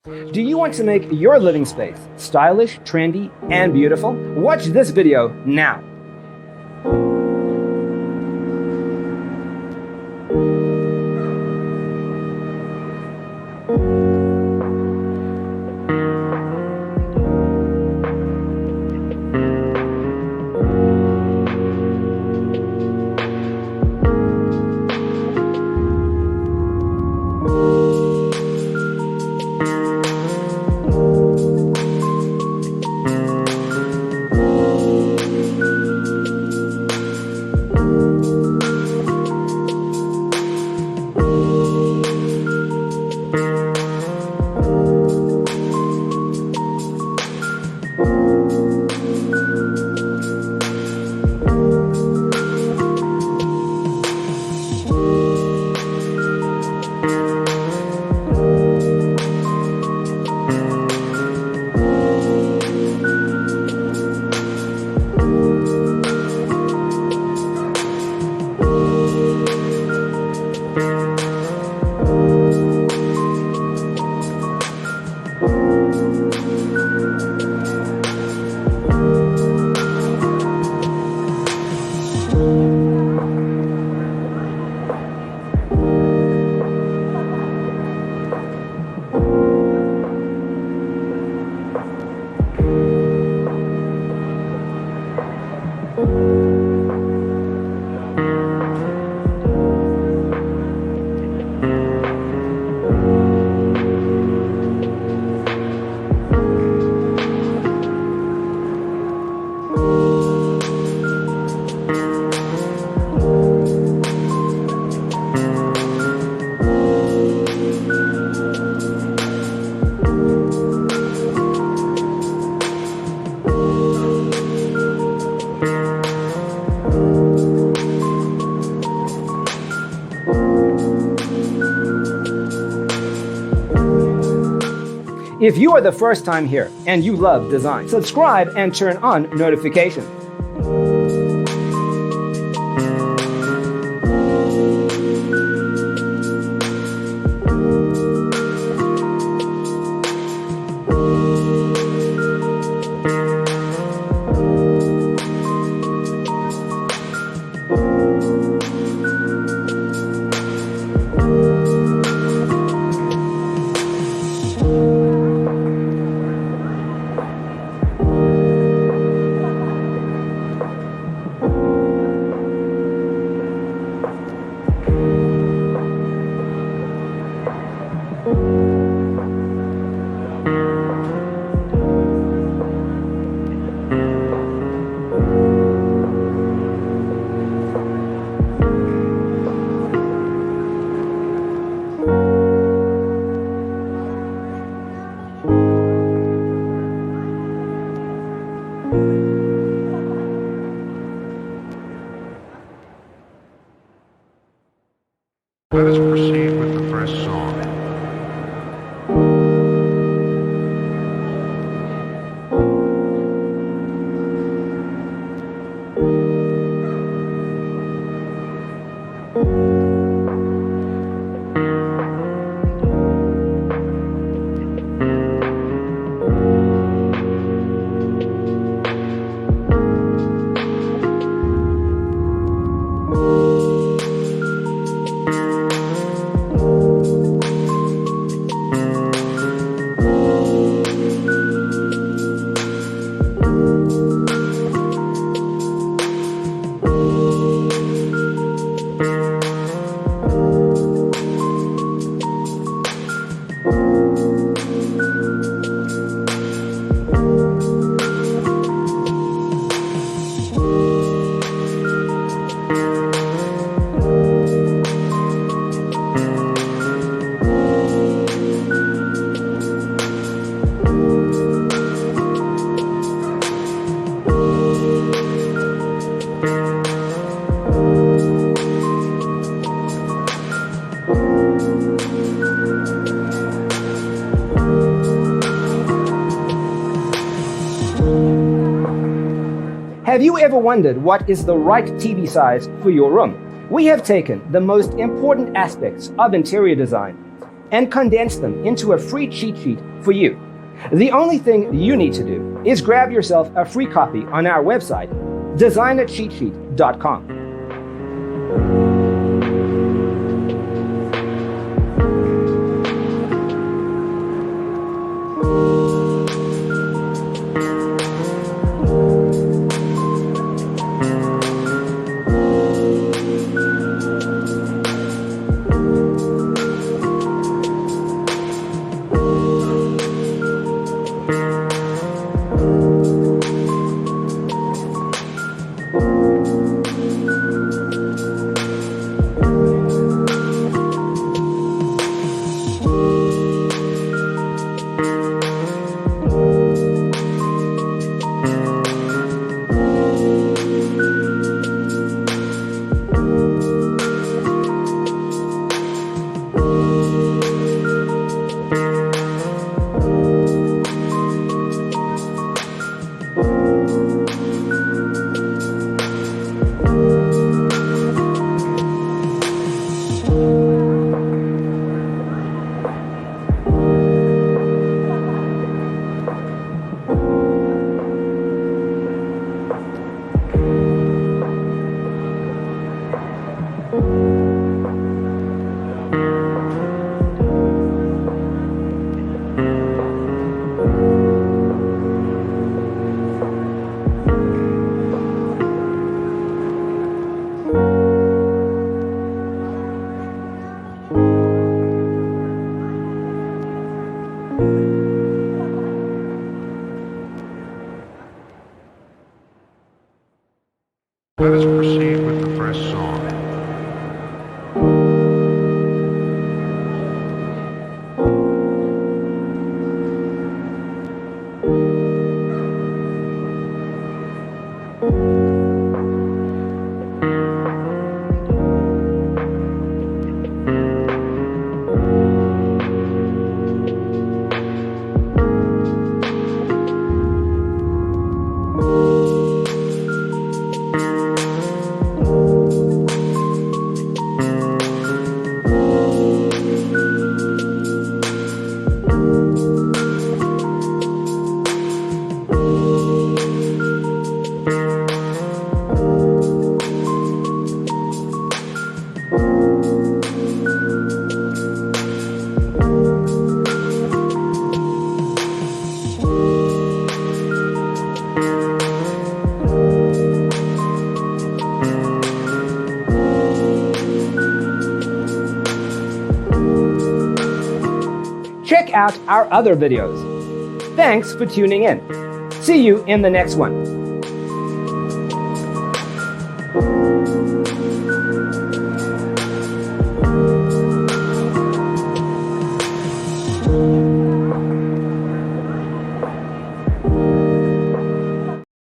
Do you want to make your living space stylish, trendy, and beautiful? Watch this video now. If you are the first time here and you love design, subscribe and turn on notifications. Let us proceed with the first song. Have you ever wondered what is the right TV size for your room? We have taken the most important aspects of interior design and condense them into a free cheat sheet for you. The only thing you need to do is grab yourself a free copy on our website, designercheatsheet.com. Let us proceed with the first song. Check out our other videos. Thanks for tuning in. See you in the next one.